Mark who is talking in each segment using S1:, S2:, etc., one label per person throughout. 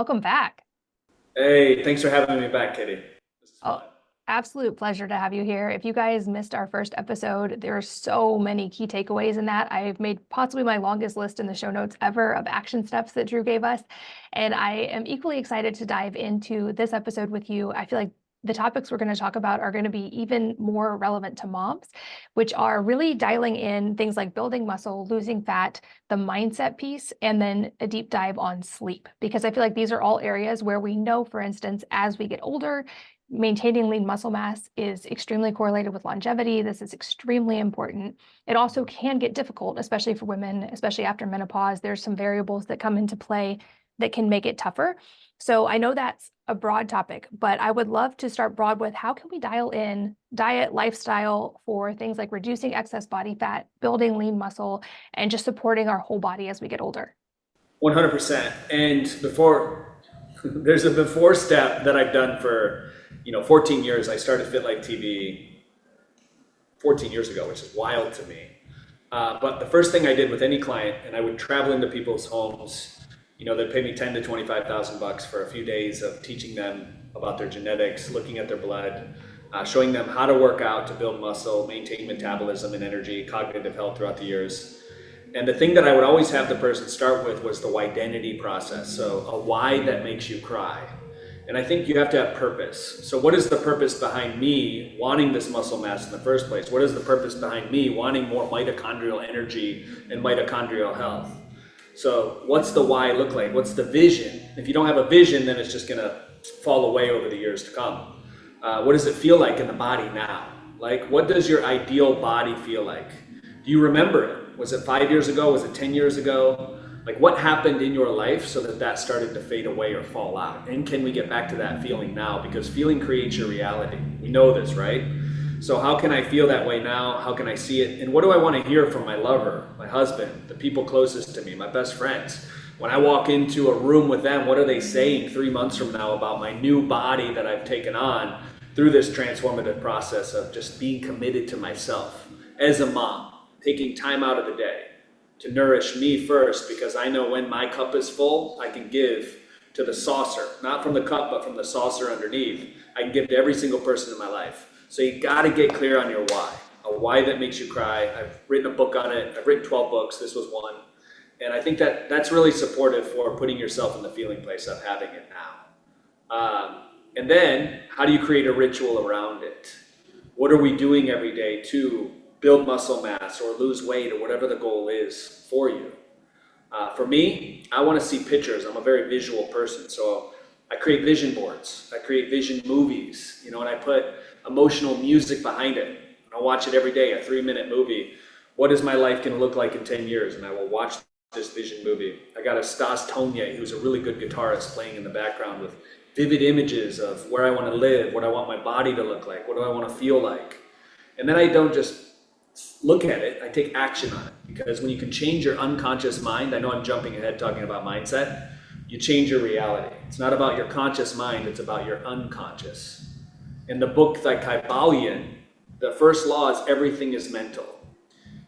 S1: welcome back.
S2: Hey, thanks for having me back, Kitty. This is
S1: Oh,
S2: fun.
S1: absolute pleasure to have you here. If you guys missed our first episode, there are so many key takeaways in that. I've made possibly my longest list in the show notes ever of action steps that Drew gave us. And I am equally excited to dive into this episode with you. I feel like the topics we're going to talk about are going to be even more relevant to moms, which are really dialing in things like building muscle, losing fat, the mindset piece, and then a deep dive on sleep. Because I feel like these are all areas where we know, for instance, as we get older, maintaining lean muscle mass is extremely correlated with longevity. This is extremely important. It also can get difficult, especially for women, especially after menopause. There's some variables that come into play that can make it tougher. So I know that's a broad topic, but I would love to start broad with how can we dial in diet, lifestyle for things like reducing excess body fat, building lean muscle, and just supporting our whole body as we get older.
S2: 100%. And there's a before step that I've done for, 14 years. I started FitLife TV 14 years ago, which is wild to me. But the first thing I did with any client, and I would travel into people's homes, they'd pay me 10 to 25,000 bucks for a few days of teaching them about their genetics, looking at their blood, showing them how to work out to build muscle, maintain metabolism and energy, cognitive health throughout the years. And the thing that I would always have the person start with was the why-identity process. So a why that makes you cry. And I think you have to have purpose. So what is the purpose behind me wanting this muscle mass in the first place? What is the purpose behind me wanting more mitochondrial energy and mitochondrial health? So what's the why look like? What's the vision? If you don't have a vision, then it's just gonna fall away over the years to come. What does it feel like in the body now? Like, what does your ideal body feel like? Do you remember it? Was it 5 years ago? Was it 10 years ago? Like, what happened in your life so that started to fade away or fall out? And can we get back to that feeling now? Because feeling creates your reality. We know this, right? So how can I feel that way now? How can I see it? And what do I want to hear from my lover, my husband, the people closest to me, my best friends? When I walk into a room with them, what are they saying 3 months from now about my new body that I've taken on through this transformative process of just being committed to myself as a mom, taking time out of the day to nourish me first, because I know when my cup is full, I can give to the saucer, not from the cup, but from the saucer underneath. I can give to every single person in my life. So you got to get clear on your why, a why that makes you cry. I've written a book on it. I've written 12 books. This was one. And I think that's really supportive for putting yourself in the feeling place of having it now. And then how do you create a ritual around it? What are we doing every day to build muscle mass or lose weight or whatever the goal is for you? For me, I want to see pictures. I'm a very visual person. So I create vision boards. I create vision movies, and I put emotional music behind it. And I'll watch it every day, a 3-minute movie. What is my life going to look like in 10 years? And I will watch this vision movie. I got a Stas Tonye, who's a really good guitarist, playing in the background with vivid images of where I want to live, what I want my body to look like, what do I want to feel like. And then I don't just look at it, I take action on it. Because when you can change your unconscious mind, I know I'm jumping ahead talking about mindset, you change your reality. It's not about your conscious mind, it's about your unconscious. In the book, the Kybalion, the first law is everything is mental.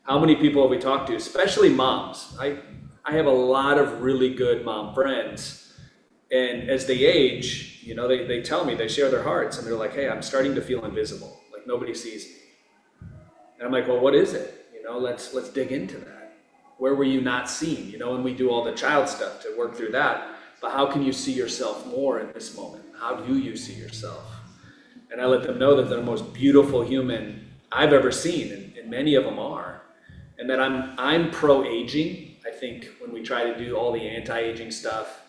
S2: How many people have we talked to, especially moms? I have a lot of really good mom friends, and as they age, they tell me, they share their hearts, and they're like, hey, I'm starting to feel invisible, like nobody sees me. And I'm like, well, what is it? Let's dig into that. Where were you not seen? And we do all the child stuff to work through that, but how can you see yourself more in this moment? How do you see yourself? And I let them know that they're the most beautiful human I've ever seen, and many of them are. And that I'm pro-aging. I think when we try to do all the anti-aging stuff,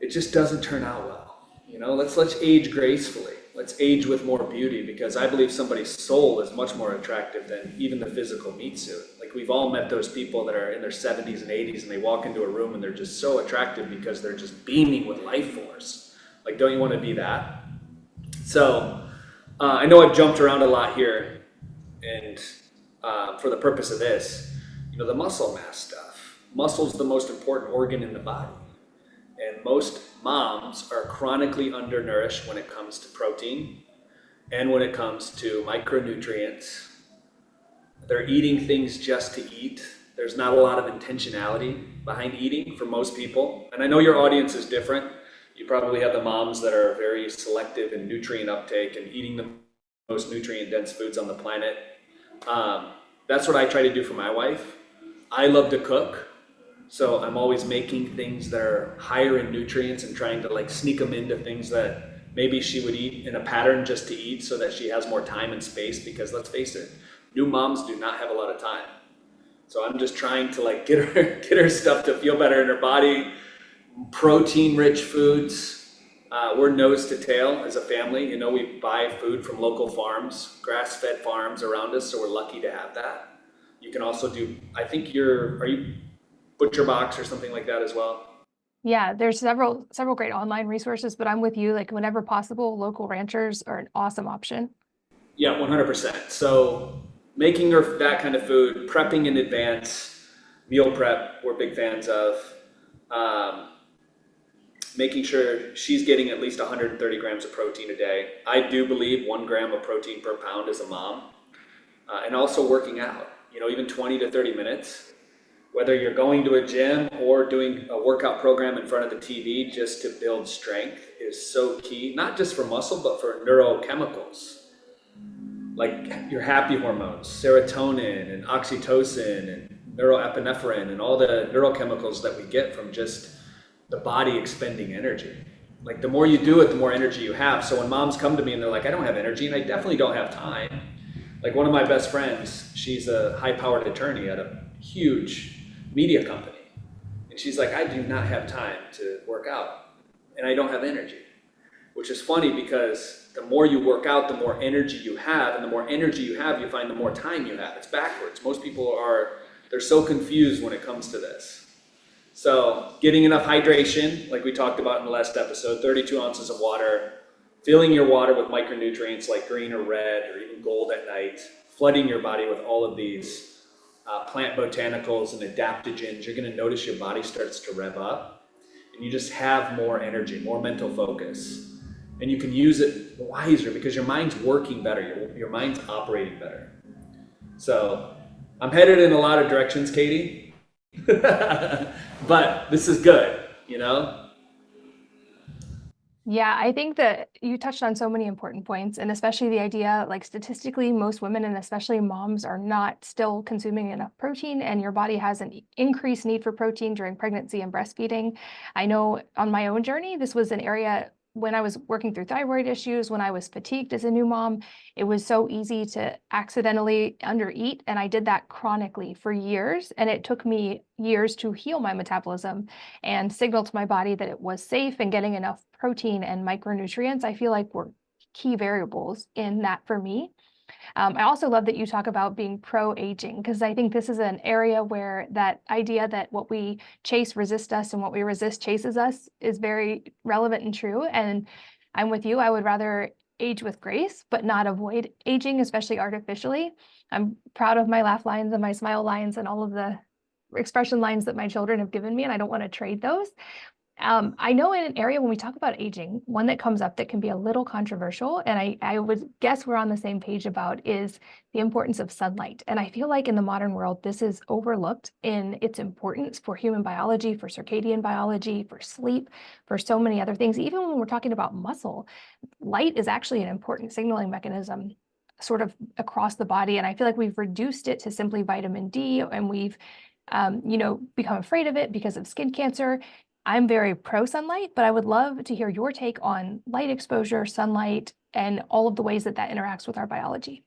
S2: it just doesn't turn out well. Let's age gracefully. Let's age with more beauty, because I believe somebody's soul is much more attractive than even the physical meat suit. Like, we've all met those people that are in their 70s and 80s and they walk into a room and they're just so attractive because they're just beaming with life force. Like, don't you want to be that? So I know I've jumped around a lot here, and for the purpose of this, the muscle mass stuff. Muscle's the most important organ in the body. And most moms are chronically undernourished when it comes to protein and when it comes to micronutrients. They're eating things just to eat. there's not a lot of intentionality behind eating for most people. And I know your audience is different. You probably have the moms that are very selective in nutrient uptake and eating the most nutrient dense foods on the planet. That's what I try to do for my wife. I love to cook, so I'm always making things that are higher in nutrients and trying to like sneak them into things that maybe she would eat in a pattern just to eat so that she has more time and space, because let's face it, new moms do not have a lot of time. So I'm just trying to like get her stuff to feel better in her body. Protein rich foods. We're nose to tail as a family. You know, we buy food from local farms, grass-fed farms around us, so we're lucky to have that. You can also do, I think are you Butcher Box or something like that as well?
S1: Yeah, there's several great online resources, but I'm with you, like whenever possible, local ranchers are an awesome option.
S2: Yeah, 100%. So making her that kind of food, prepping in advance, meal prep, we're big fans of. Making sure she's getting at least 130 grams of protein a day. I do believe 1 gram of protein per pound as a mom. And also working out, you know, even 20 to 30 minutes. Whether you're going to a gym or doing a workout program in front of the TV just to build strength is so key, not just for muscle, but for neurochemicals. Like your happy hormones, serotonin and oxytocin and neuroepinephrine and all the neurochemicals that we get from just the body expending energy. Like the more you do it, the more energy you have. So when moms come to me and they're like, I don't have energy, and I definitely don't have time. Like one of my best friends, she's a high-powered attorney at a huge media company. And she's like, I do not have time to work out and I don't have energy. Which is funny because the more you work out, the more energy you have, and the more energy you have, you find the more time you have. It's backwards. Most people they're so confused when it comes to this. So getting enough hydration, like we talked about in the last episode, 32 ounces of water, filling your water with micronutrients like green or red or even gold at night, flooding your body with all of these plant botanicals and adaptogens. You're going to notice your body starts to rev up and you just have more energy, more mental focus. And you can use it wiser because your mind's working better, your mind's operating better. So I'm headed in a lot of directions, Katie. But this is good, you know?
S1: Yeah, I think that you touched on so many important points, and especially the idea, like statistically, most women and especially moms are not still consuming enough protein, and your body has an increased need for protein during pregnancy and breastfeeding. I know on my own journey, this was an area when I was working through thyroid issues, when I was fatigued as a new mom, it was so easy to accidentally undereat. And I did that chronically for years. And it took me years to heal my metabolism and signal to my body that it was safe, and getting enough protein and micronutrients, I feel like were key variables in that for me. I also love that you talk about being pro-aging, because I think this is an area where that idea that what we chase resists us and what we resist chases us is very relevant and true. And I'm with you. I would rather age with grace, but not avoid aging, especially artificially. I'm proud of my laugh lines and my smile lines and all of the expression lines that my children have given me, and I don't want to trade those. I know in an area when we talk about aging, one that comes up that can be a little controversial, and I would guess we're on the same page about, is the importance of sunlight. And I feel like in the modern world, this is overlooked in its importance for human biology, for circadian biology, for sleep, for so many other things. Even when we're talking about muscle, light is actually an important signaling mechanism sort of across the body. And I feel like we've reduced it to simply vitamin D, and we've become afraid of it because of skin cancer. I'm very pro sunlight, but I would love to hear your take on light exposure, sunlight, and all of the ways that that interacts with our biology.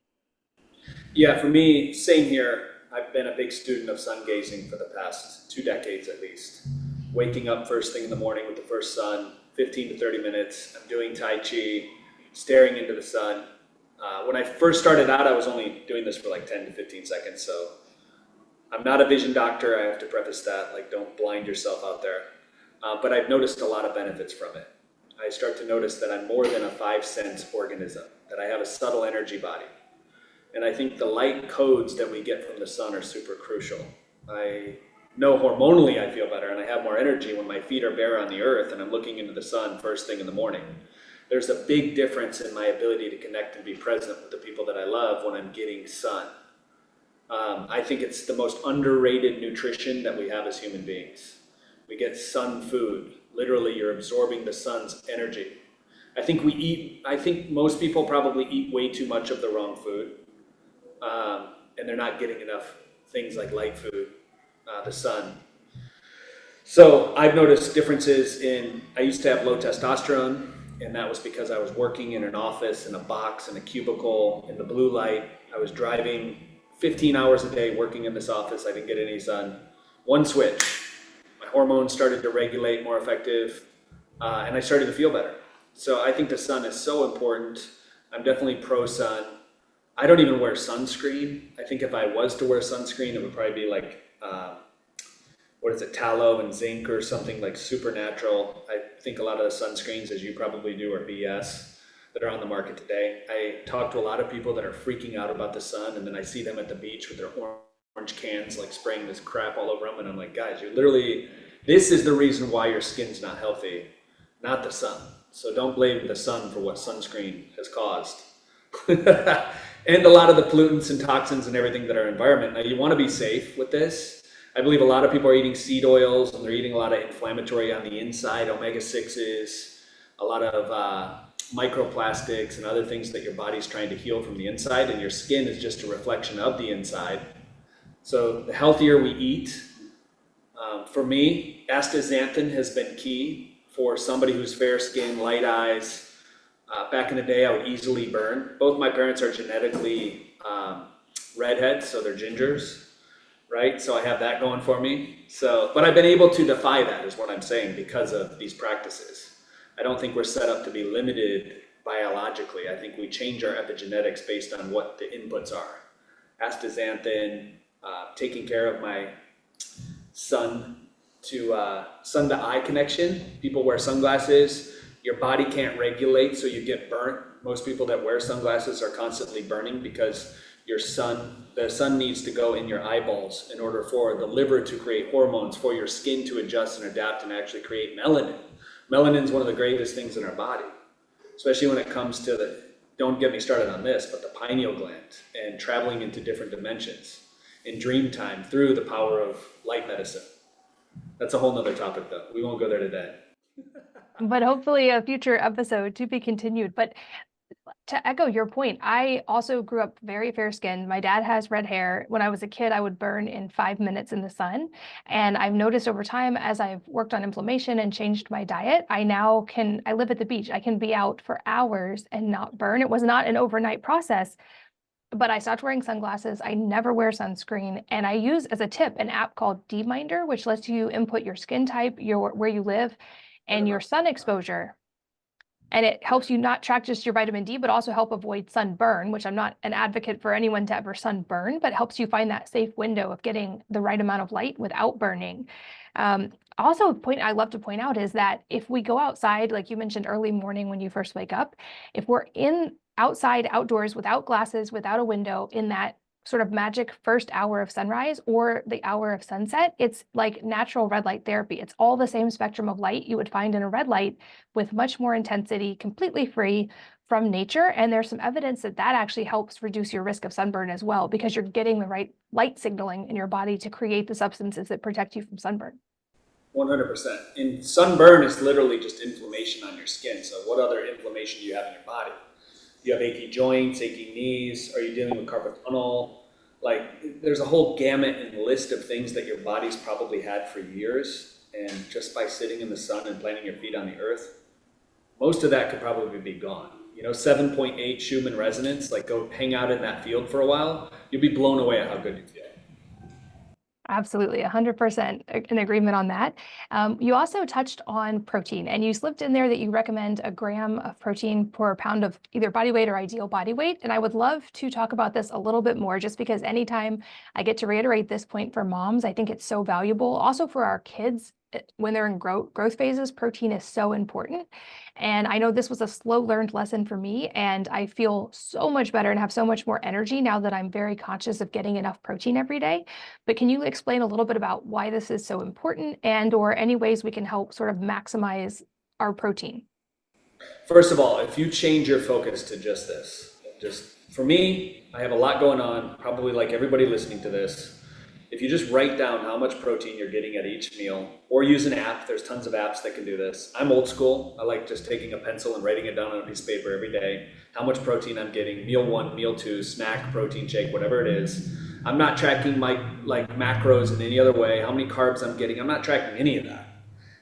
S2: Yeah, for me, same here. I've been a big student of sun gazing for the past 2 decades at least. Waking up first thing in the morning with the first sun, 15 to 30 minutes. I'm doing Tai Chi, staring into the sun. When I first started out, I was only doing this for like 10 to 15 seconds. So I'm not a vision doctor. I have to preface that, like don't blind yourself out there. But I've noticed a lot of benefits from it. I start to notice that I'm more than a 5-sense organism, that I have a subtle energy body. And I think the light codes that we get from the sun are super crucial. I know hormonally I feel better and I have more energy when my feet are bare on the earth and I'm looking into the sun first thing in the morning. There's a big difference in my ability to connect and be present with the people that I love when I'm getting sun. I think it's the most underrated nutrition that we have as human beings. We get sun food. Literally, you're absorbing the sun's energy. I think most people probably eat way too much of the wrong food. And they're not getting enough things like light food, the sun. So I've noticed differences I used to have low testosterone, and that was because I was working in an office, in a box, in a cubicle, in the blue light. I was driving 15 hours a day working in this office. I didn't get any sun. One switch, my hormones started to regulate more effective, and I started to feel better. So I think the sun is so important. I'm definitely pro sun. I don't even wear sunscreen. I think if I was to wear sunscreen, it would probably be like, tallow and zinc or something like super natural. I think a lot of the sunscreens, as you probably do, are BS that are on the market today. I talk to a lot of people that are freaking out about the sun, and then I see them at the beach with their orange cans, like spraying this crap all over them. And I'm like, guys, this is the reason why your skin's not healthy, not the sun. So don't blame the sun for what sunscreen has caused. And a lot of the pollutants and toxins and everything that are environment. Now, you want to be safe with this. I believe a lot of people are eating seed oils, and they're eating a lot of inflammatory on the inside, omega-6s, a lot of microplastics and other things that your body's trying to heal from the inside, and your skin is just a reflection of the inside. So the healthier we eat, for me, astaxanthin has been key for somebody who's fair skin, light eyes. Back in the day, I would easily burn. Both my parents are genetically redheads, so they're gingers, right? So I have that going for me. But I've been able to defy that, is what I'm saying, because of these practices. I don't think we're set up to be limited biologically. I think we change our epigenetics based on what the inputs are. Astaxanthin, taking care of my sun to eye connection. People wear sunglasses. Your body can't regulate, so you get burnt. Most people that wear sunglasses are constantly burning because the sun needs to go in your eyeballs in order for the liver to create hormones, for your skin to adjust and adapt and actually create melanin. Melanin is one of the greatest things in our body, especially when it comes to don't get me started on this, but the pineal gland and traveling into different dimensions in dream time through the power of light medicine. That's a whole nother topic though. We won't go there today.
S1: But hopefully a future episode to be continued. But to echo your point, I also grew up very fair skinned. My dad has red hair. When I was a kid, I would burn in 5 minutes in the sun. And I've noticed over time, as I've worked on inflammation and changed my diet, I live at the beach. I can be out for hours and not burn. It was not an overnight process, but I stopped wearing sunglasses. I never wear sunscreen. And I use, as a tip, an app called D-Minder, which lets you input your skin type, where you live, and your sun exposure. And it helps you not track just your vitamin D, but also help avoid sunburn, which I'm not an advocate for anyone to ever sunburn, but helps you find that safe window of getting the right amount of light without burning. Also, a point I love to point out is that if we go outside, like you mentioned early morning when you first wake up, if we're outside, outdoors, without glasses, without a window, in that sort of magic first hour of sunrise or the hour of sunset, it's like natural red light therapy. It's all the same spectrum of light you would find in a red light with much more intensity, completely free from nature. And there's some evidence that actually helps reduce your risk of sunburn as well, because you're getting the right light signaling in your body to create the substances that protect you from sunburn.
S2: 100%. And sunburn is literally just inflammation on your skin. So what other inflammation do you have in your body? You have achy joints, aching knees. Are you dealing with carpal tunnel? Like, there's a whole gamut and list of things that your body's probably had for years. And just by sitting in the sun and planting your feet on the earth, most of that could probably be gone. 7.8 Schumann resonance, like go hang out in that field for a while. You'll be blown away at how good you feel.
S1: Absolutely, 100% in agreement on that. You also touched on protein, and you slipped in there that you recommend a gram of protein per pound of either body weight or ideal body weight. And I would love to talk about this a little bit more, just because anytime I get to reiterate this point for moms, I think it's so valuable. Also for our kids, when they're in growth phases, protein is so important. And I know this was a slow learned lesson for me, and I feel so much better and have so much more energy now that I'm very conscious of getting enough protein every day. But can you explain a little bit about why this is so important, and or any ways we can help sort of maximize our protein?
S2: First of all, if you change your focus to just for me, I have a lot going on, probably like everybody listening to this. If you just write down how much protein you're getting at each meal, or use an app, there's tons of apps that can do this. I'm old school. I like just taking a pencil and writing it down on a piece of paper every day, how much protein I'm getting, meal one, meal two, snack, protein shake, whatever it is. I'm not tracking my like macros in any other way, how many carbs I'm getting. I'm not tracking any of that.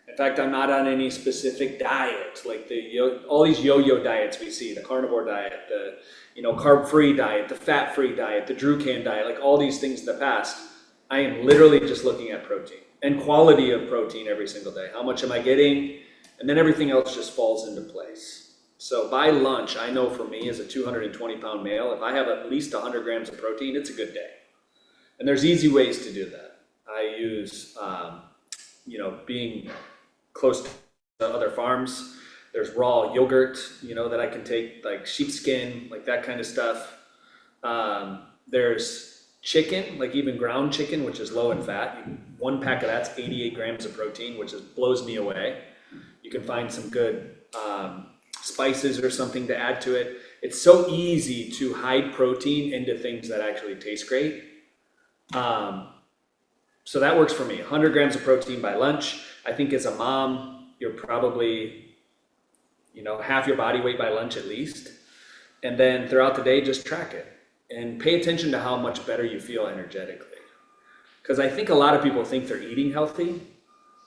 S2: In fact, I'm not on any specific diet, like all these yo-yo diets we see, the carnivore diet, the carb-free diet, the fat-free diet, the Drew Canole diet, like all these things in the past. I am literally just looking at protein and quality of protein every single day. How much am I getting? And then everything else just falls into place. So by lunch, I know for me as a 220-pound male, if I have at least 100 grams of protein, it's a good day. And there's easy ways to do that. I use, being close to other farms. There's raw yogurt, that I can take, like sheepskin, like that kind of stuff. There's chicken, like even ground chicken, which is low in fat. One pack of that's 88 grams of protein, which blows me away. You can find some good spices or something to add to it. It's so easy to hide protein into things that actually taste great. So that works for me. 100 grams of protein by lunch. I think as a mom, you're probably, half your body weight by lunch at least. And then throughout the day, just track it. And pay attention to how much better you feel energetically. Because I think a lot of people think they're eating healthy,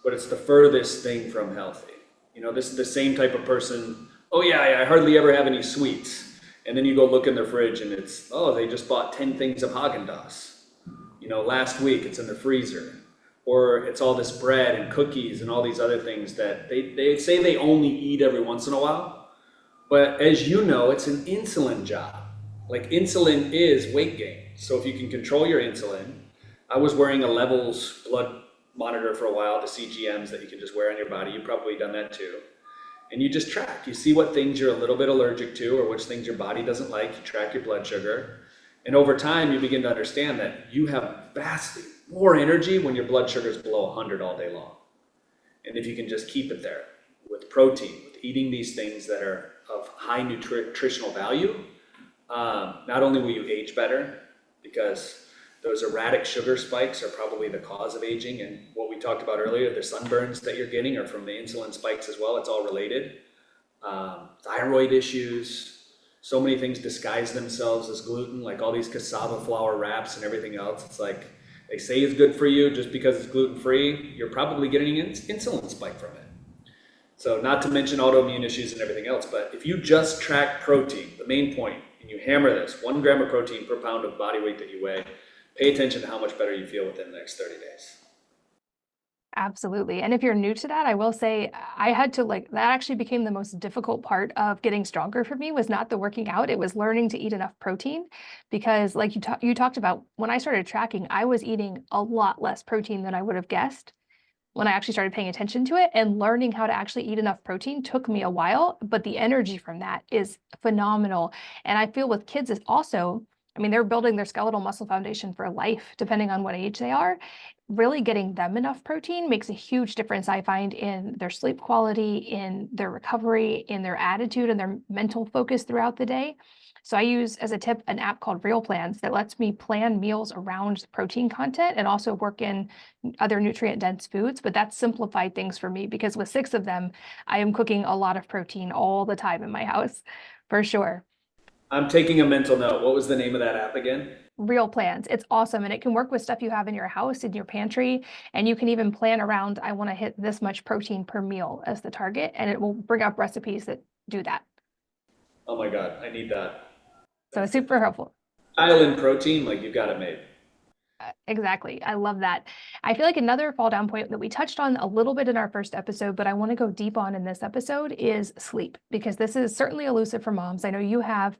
S2: but it's the furthest thing from healthy. This is the same type of person, oh yeah, I hardly ever have any sweets. And then you go look in their fridge and it's, they just bought 10 things of Haagen-Dazs. Last week it's in the freezer. Or it's all this bread and cookies and all these other things that they say they only eat every once in a while. But as you know, it's an insulin job. Like insulin is weight gain. So if you can control your insulin, I was wearing a levels blood monitor for a while, the CGMs that you can just wear on your body. You've probably done that too. And you just track. You see what things you're a little bit allergic to or which things your body doesn't like. You track your blood sugar. And over time, you begin to understand that you have vastly more energy when your blood sugar is below 100 all day long. And if you can just keep it there with protein, with eating these things that are of high nutritional value, not only will you age better, because those erratic sugar spikes are probably the cause of aging, and what we talked about earlier, the sunburns that you're getting are from the insulin spikes as well. It's all related. Thyroid issues, so many things disguise themselves as gluten, like all these cassava flour wraps and everything else. It's like they say it's good for you just because it's gluten-free. You're probably getting an insulin spike from it. So not to mention autoimmune issues and everything else, but if you just track protein, the main point, and you hammer this, 1 gram of protein per pound of body weight that you weigh, pay attention to how much better you feel within the next 30 days.
S1: Absolutely. And if you're new to that, I will say I had to that actually became the most difficult part of getting stronger for me was not the working out. It was learning to eat enough protein because like you talked about, when I started tracking, I was eating a lot less protein than I would have guessed. When I actually started paying attention to it, and learning how to actually eat enough protein took me a while, but the energy from that is phenomenal. And I feel with kids is also, they're building their skeletal muscle foundation for life, depending on what age they are. Really getting them enough protein makes a huge difference, I find, in their sleep quality, in their recovery, in their attitude, and their mental focus throughout the day. So I use, as a tip, an app called Real Plans that lets me plan meals around protein content and also work in other nutrient-dense foods. But that's simplified things for me because with 6 of them, I am cooking a lot of protein all the time in my house, for sure.
S2: I'm taking a mental note. What was the name of that app again?
S1: Real Plans. It's awesome. And it can work with stuff you have in your house, in your pantry. And you can even plan around, I want to hit this much protein per meal as the target. And it will bring up recipes that do that.
S2: Oh my God, I need that.
S1: So it's super helpful.
S2: Island protein, like you got it made.
S1: Exactly. I love that. I feel like another fall down point that we touched on a little bit in our first episode, but I want to go deep on in this episode is sleep, because this is certainly elusive for moms. I know you have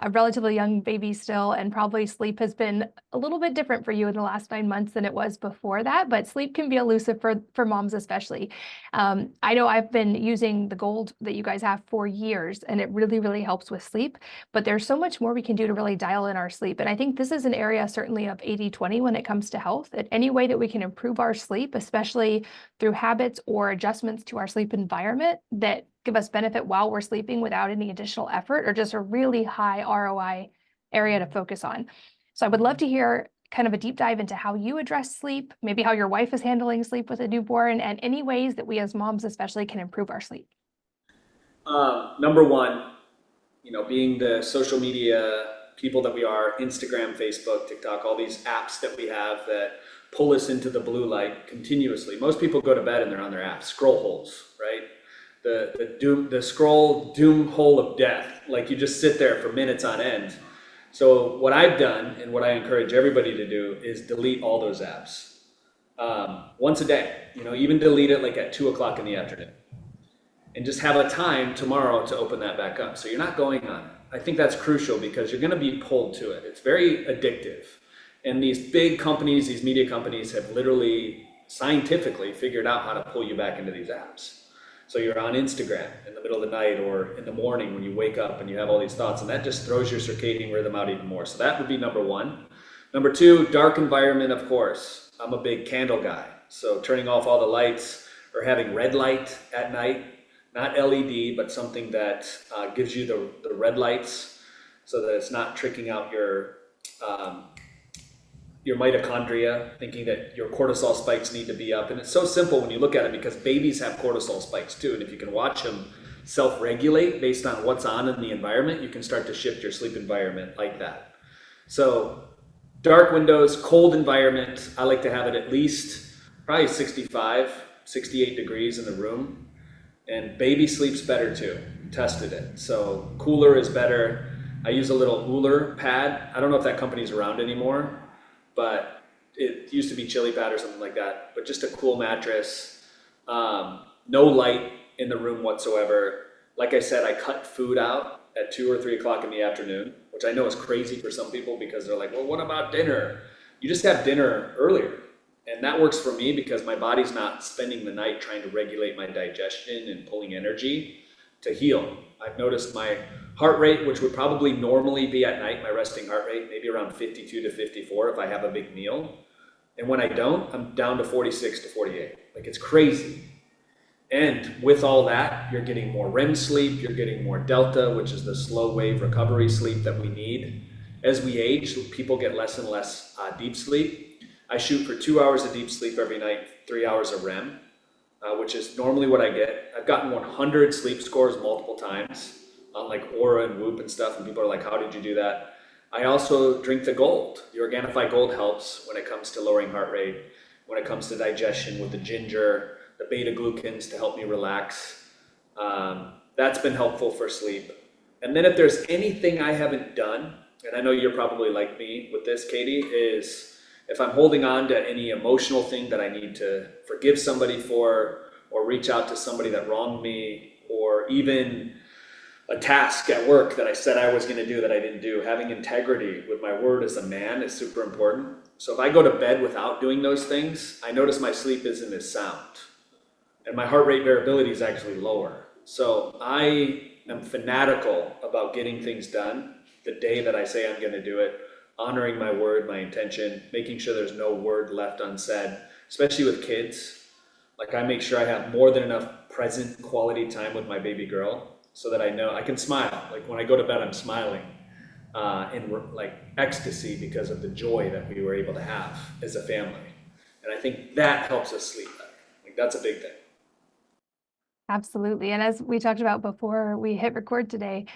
S1: a relatively young baby still, and probably sleep has been a little bit different for you in the last 9 months than it was before that, but sleep can be elusive for moms especially. I know I've been using the Gold that you guys have for years, and it really, really helps with sleep, but there's so much more we can do to really dial in our sleep. And I think this is an area certainly of 80-20 when it comes to health, that any way that we can improve our sleep, especially through habits or adjustments to our sleep environment that give us benefit while we're sleeping without any additional effort, or just a really high ROI area to focus on. So I would love to hear kind of a deep dive into how you address sleep, maybe how your wife is handling sleep with a newborn, and any ways that we as moms especially can improve our sleep.
S2: Number one, being the social media people that we are, Instagram, Facebook, TikTok, all these apps that we have that pull us into the blue light continuously. Most people go to bed and they're on their apps, scroll holes, right? The scroll doom hole of death. Like you just sit there for minutes on end. So what I've done and what I encourage everybody to do is delete all those apps once a day. Even delete it like at 2 o'clock in the afternoon, and just have a time tomorrow to open that back up. So you're not going on it. I think that's crucial because you're going to be pulled to it. It's very addictive. And these big companies, these media companies have literally scientifically figured out how to pull you back into these apps. So you're on Instagram in the middle of the night or in the morning when you wake up and you have all these thoughts, and that just throws your circadian rhythm out even more. So that would be number one. Number two, dark environment, of course. I'm a big candle guy. So turning off all the lights or having red light at night, not LED, but something that gives you the red lights so that it's not tricking out your mitochondria, thinking that your cortisol spikes need to be up. And it's so simple when you look at it because babies have cortisol spikes too. And if you can watch them self-regulate based on what's on in the environment, you can start to shift your sleep environment like that. So dark windows, cold environment, I like to have it at least probably 65, 68 degrees in the room. And baby sleeps better too. Tested it. So cooler is better. I use a little Uller pad. I don't know if that company's around anymore, but it used to be Chili Pad or something like that. But just a cool mattress. No light in the room whatsoever. Like I said, I cut food out at 2 or 3 o'clock in the afternoon, which I know is crazy for some people because they're like, well, what about dinner? You just have dinner earlier. And that works for me because my body's not spending the night trying to regulate my digestion and pulling energy to heal. I've noticed my heart rate, which would probably normally be at night, my resting heart rate, maybe around 52 to 54 if I have a big meal. And when I don't, I'm down to 46 to 48. Like it's crazy. And with all that, you're getting more REM sleep, you're getting more delta, which is the slow wave recovery sleep that we need. As we age, people get less and less deep sleep. I shoot for 2 hours of deep sleep every night, 3 hours of REM, which is normally what I get. I've gotten 100 sleep scores multiple times on like Aura and Whoop and stuff, and people are like, how did you do that? I also drink the Gold. The Organifi Gold helps when it comes to lowering heart rate, when it comes to digestion with the ginger, the beta glucans to help me relax. That's been helpful for sleep. And then if there's anything I haven't done, and I know you're probably like me with this, Katie, is if I'm holding on to any emotional thing that I need to forgive somebody for, or reach out to somebody that wronged me, or even a task at work that I said I was going to do that I didn't do, having integrity with my word as a man is super important. So if I go to bed without doing those things, I notice my sleep isn't as sound. And my heart rate variability is actually lower. So I am fanatical about getting things done the day that I say I'm going to do it, honoring my word, my intention, making sure there's no word left unsaid, especially with kids. Like I make sure I have more than enough present quality time with my baby girl so that I know I can smile. Like when I go to bed, I'm smiling in like ecstasy because of the joy that we were able to have as a family. And I think that helps us sleep better. Like that's a big thing.
S1: Absolutely. And as we talked about before we hit record today,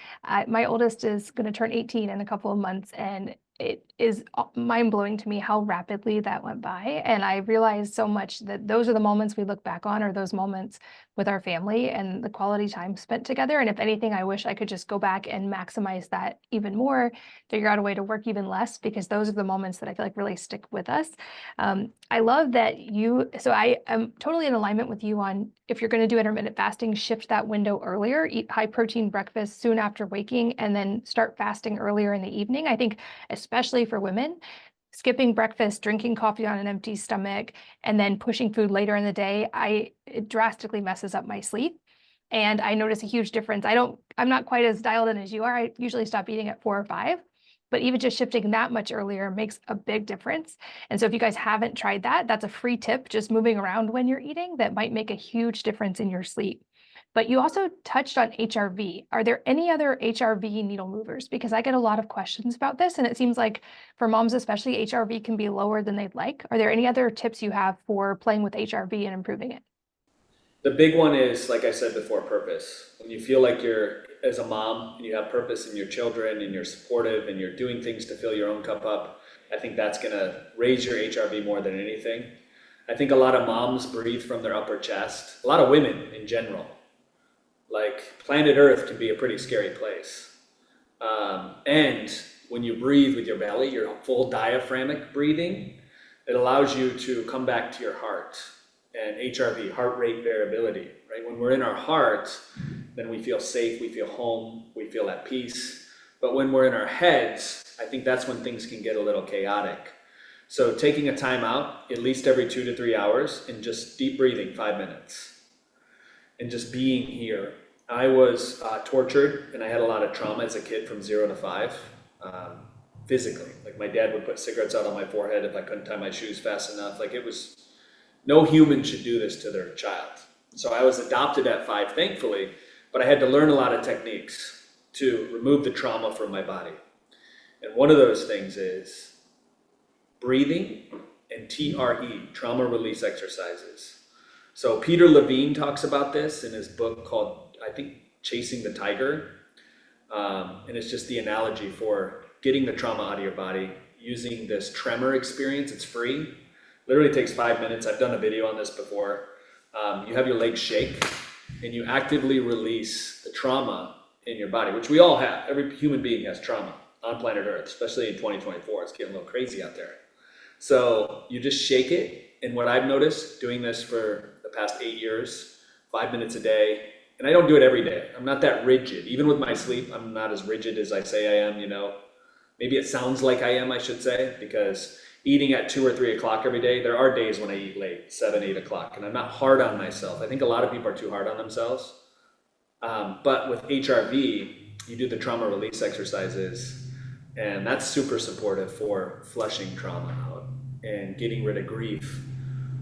S1: my oldest is going to turn 18 in a couple of months, and it is mind-blowing to me how rapidly that went by. And I realized so much that those are the moments we look back on, are those moments with our family and the quality time spent together. And if anything, I wish I could just go back and maximize that even more, figure out a way to work even less, because those are the moments that I feel like really stick with us. I love that so I am totally in alignment with you on, if you're going to do intermittent fasting, shift that window earlier, eat high protein breakfast soon after waking, and then start fasting earlier in the evening. I think especially for women, skipping breakfast, drinking coffee on an empty stomach, and then pushing food later in the day, it drastically messes up my sleep. And I notice a huge difference. I'm not quite as dialed in as you are. I usually stop eating at 4 or 5, but even just shifting that much earlier makes a big difference. And so if you guys haven't tried that, that's a free tip, just moving around when you're eating, that might make a huge difference in your sleep. but you also touched on HRV. Are there any other HRV needle movers? Because I get a lot of questions about this, and it seems like for moms especially, HRV can be lower than they'd like. Are there any other tips you have for playing with HRV and improving it?
S2: The big one is, like I said before, purpose. When you feel like you're, as a mom, and you have purpose in your children and you're supportive and you're doing things to fill your own cup up, I think that's gonna raise your HRV more than anything. I think a lot of moms breathe from their upper chest. A lot of women in general. Like, planet Earth can be a pretty scary place. And when you breathe with your belly, your full diaphragmic breathing, it allows you to come back to your heart. And HRV, heart rate variability, right? When we're in our heart, then we feel safe, we feel home, we feel at peace. But when we're in our heads, I think that's when things can get a little chaotic. So taking a time out, at least every 2 to 3 hours, and just deep breathing, 5 minutes. And just being here. I was tortured, and I had a lot of trauma as a kid from 0 to 5, physically. Like, my dad would put cigarettes out on my forehead if I couldn't tie my shoes fast enough. Like, it was, no human should do this to their child. So I was adopted at 5, thankfully, but I had to learn a lot of techniques to remove the trauma from my body. And one of those things is breathing and TRE, trauma release exercises. So Peter Levine talks about this in his book called, I think, Chasing the Tiger. And it's just the analogy for getting the trauma out of your body, using this tremor experience. It's free. Literally takes 5 minutes. I've done a video on this before. You have your legs shake and you actively release the trauma in your body, which we all have. Every human being has trauma on planet Earth, especially in 2024. It's getting a little crazy out there. So you just shake it. And what I've noticed doing this for the past 8 years, 5 minutes a day, and I don't do it every day. I'm not that rigid. Even with my sleep, I'm not as rigid as I say I am, you know. Maybe it sounds like I am, I should say, because eating at 2 or 3 o'clock every day, there are days when I eat late, 7, 8 o'clock, and I'm not hard on myself. I think a lot of people are too hard on themselves. But with HRV, you do the trauma release exercises, and that's super supportive for flushing trauma out and getting rid of grief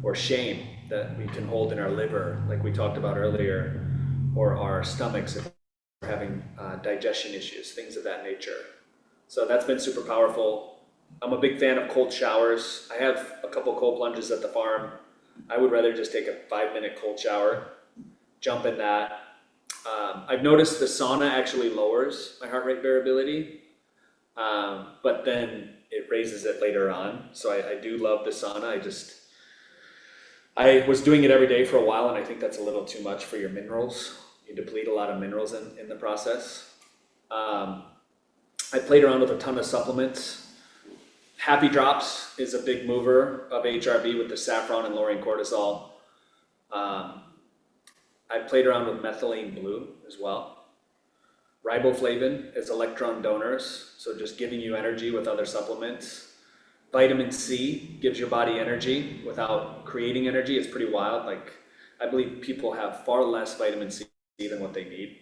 S2: or shame that we can hold in our liver, like we talked about earlier, or our stomachs if we're having digestion issues, things of that nature. So that's been super powerful. I'm a big fan of cold showers. I have a couple cold plunges at the farm. I would rather just take a 5-minute cold shower, jump in that. I've noticed the sauna actually lowers my heart rate variability, but then it raises it later on. So I do love the sauna. I was doing it every day for a while, and I think that's a little too much for your minerals. You deplete a lot of minerals in the process. I played around with a ton of supplements. Happy Drops is a big mover of HRV with the saffron and lowering cortisol. I played around with methylene blue as well. Riboflavin is electron donors, so just giving you energy with other supplements. Vitamin C gives your body energy without creating energy. It's pretty wild. Like, I believe people have far less vitamin C than what they need.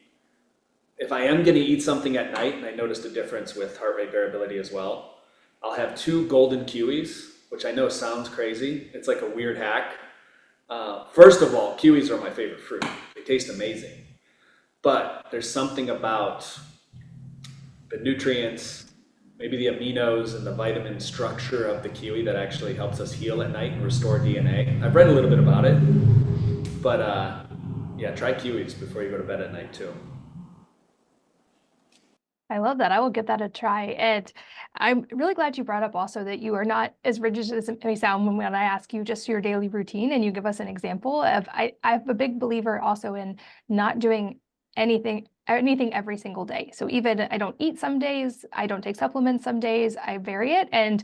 S2: If I am gonna eat something at night, and I noticed a difference with heart rate variability as well, I'll have 2 golden kiwis, which I know sounds crazy. It's like a weird hack. First of all, kiwis are my favorite fruit. They taste amazing. But there's something about the nutrients, maybe the aminos and the vitamin structure of the kiwi that actually helps us heal at night and restore DNA. I've read a little bit about it, but yeah, try kiwis before you go to bed at night too.
S1: I love that. I will get that a try. And I'm really glad you brought up also that you are not as rigid as it may sound when I ask you just your daily routine and you give us an example of, I'm a big believer also in not doing anything every single day. So even I don't eat some days, I don't take supplements some days, I vary it. And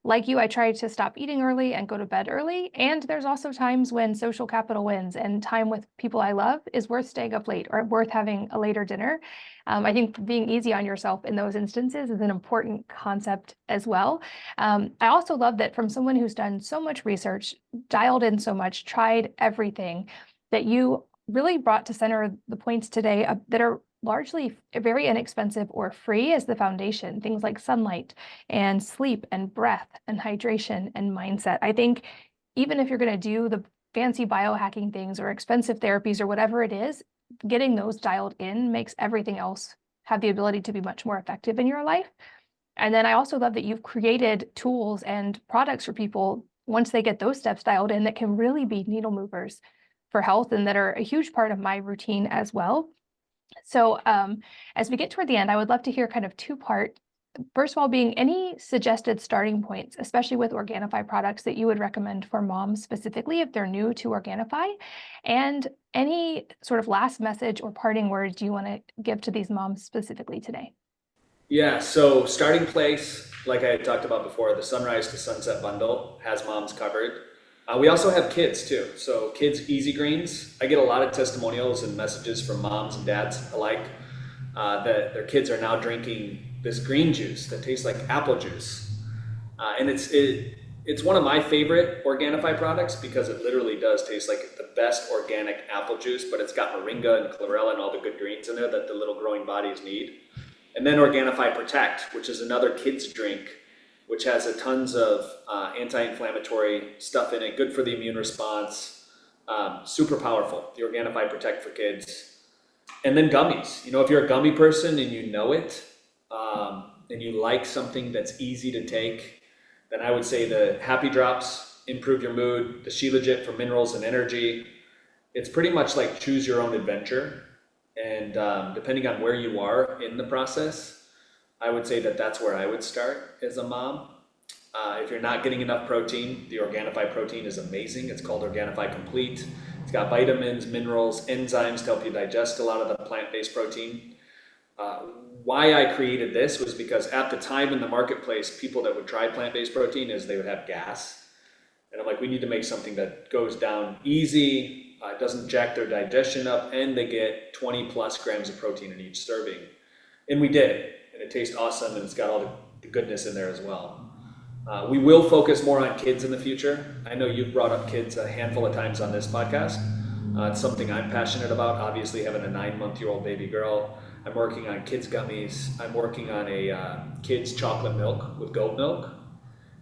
S1: like you, I try to stop eating early and go to bed early. And there's also times when social capital wins and time with people I love is worth staying up late or worth having a later dinner. I think being easy on yourself in those instances is an important concept as well. I also love that from someone who's done so much research, dialed in so much, tried everything, that you really brought to center the points today that are largely very inexpensive or free as the foundation, things like sunlight and sleep and breath and hydration and mindset. I think even if you're going to do the fancy biohacking things or expensive therapies or whatever it is, getting those dialed in makes everything else have the ability to be much more effective in your life. And then I also love that you've created tools and products for people once they get those steps dialed in that can really be needle movers for health and that are a huge part of my routine as well. So as we get toward the end, I would love to hear kind of two-part. First of all, being any suggested starting points, especially with Organifi products that you would recommend for moms specifically if they're new to Organifi, and any sort of last message or parting words you want to give to these moms specifically today.
S2: Yeah, so starting place, like I had talked about before, the sunrise to sunset bundle has moms covered. We also have kids too. So kids easy greens. I get a lot of testimonials and messages from moms and dads alike that their kids are now drinking this green juice that tastes like apple juice. And it's one of my favorite Organifi products because it literally does taste like the best organic apple juice, but it's got moringa and chlorella and all the good greens in there that the little growing bodies need. And then Organifi Protect, which is another kids drink, which has a tons of anti-inflammatory stuff in it, good for the immune response, super powerful, the Organifi Protect for kids. And then gummies. You know, if you're a gummy person and you know it, and you like something that's easy to take, then I would say the Happy Drops improve your mood, the Shilajit for minerals and energy. It's pretty much like choose your own adventure. And depending on where you are in the process, I would say that that's where I would start as a mom. If you're not getting enough protein, the Organifi protein is amazing. It's called Organifi Complete. It's got vitamins, minerals, enzymes to help you digest a lot of the plant-based protein. Why I created this was because at the time in the marketplace, people that would try plant-based protein is they would have gas. And I'm like, we need to make something that goes down easy, doesn't jack their digestion up, and they get 20 plus grams of protein in each serving. And we did, and it tastes awesome, and it's got all the goodness in there as well. We will focus more on kids in the future. I know you've brought up kids a handful of times on this podcast. It's something I'm passionate about, obviously having a 9-month-old baby girl. I'm working on kids gummies. I'm working on a kids chocolate milk with goat milk.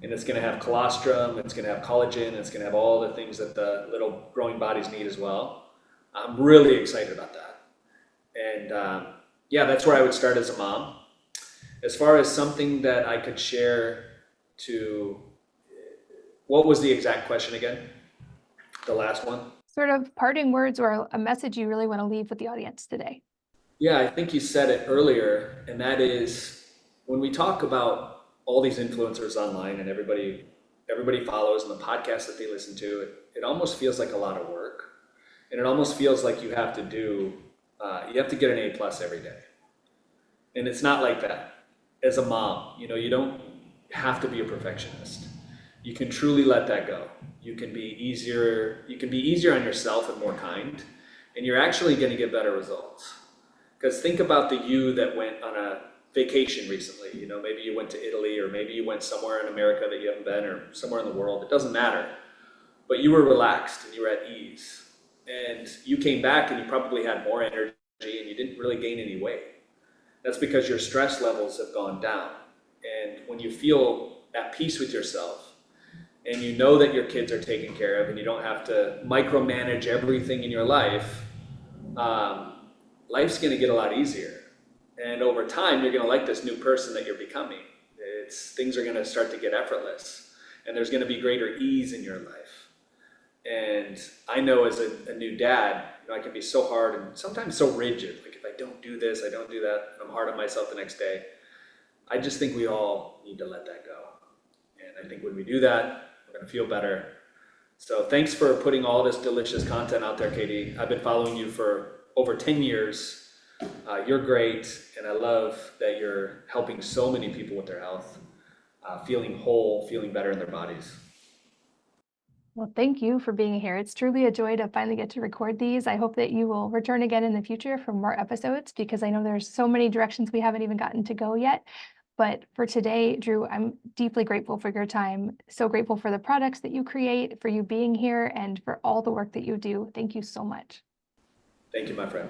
S2: And it's going to have colostrum, it's going to have collagen, it's going to have all the things that the little growing bodies need as well. I'm really excited about that. And yeah, that's where I would start as a mom. As far as something that I could share to, what was the exact question again? The last one?
S1: Sort of parting words or a message you really want to leave with the audience today.
S2: Yeah, I think you said it earlier, and that is when we talk about all these influencers online and everybody follows and the podcast that they listen to, it almost feels like a lot of work. And it almost feels like you have to get an A+ every day. And it's not like that. As a mom, you know, you don't have to be a perfectionist. You can truly let that go. You can be easier on yourself and more kind, and you're actually going to get better results. Because think about the you that went on a vacation recently. You know, maybe you went to Italy, or maybe you went somewhere in America that you haven't been, or somewhere in the world. It doesn't matter. But you were relaxed and you were at ease. And you came back and you probably had more energy and you didn't really gain any weight. That's because your stress levels have gone down. And when you feel at peace with yourself and you know that your kids are taken care of and you don't have to micromanage everything in your life, life's going to get a lot easier. And over time, you're going to like this new person that you're becoming. Things are going to start to get effortless, and there's going to be greater ease in your life. And I know as a new dad, you know, I can be so hard and sometimes so rigid. Like if I don't do this, I don't do that, I'm hard on myself the next day. I just think we all need to let that go. And I think when we do that, we're going to feel better. So thanks for putting all this delicious content out there, Katie. I've been following you for over 10 years. You're great, and I love that you're helping so many people with their health, feeling whole, feeling better in their bodies.
S1: Well, thank you for being here. It's truly a joy to finally get to record these. I hope that you will return again in the future for more episodes, because I know there's so many directions we haven't even gotten to go yet. But for today, Drew, I'm deeply grateful for your time. So grateful for the products that you create, for you being here, and for all the work that you do. Thank you so much.
S2: Thank you, my friend.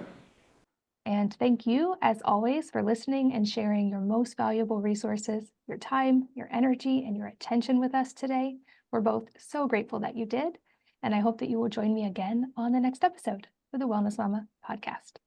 S1: And thank you, as always, for listening and sharing your most valuable resources, your time, your energy, and your attention with us today. We're both so grateful that you did, and I hope that you will join me again on the next episode. for the Wellness Mama podcast.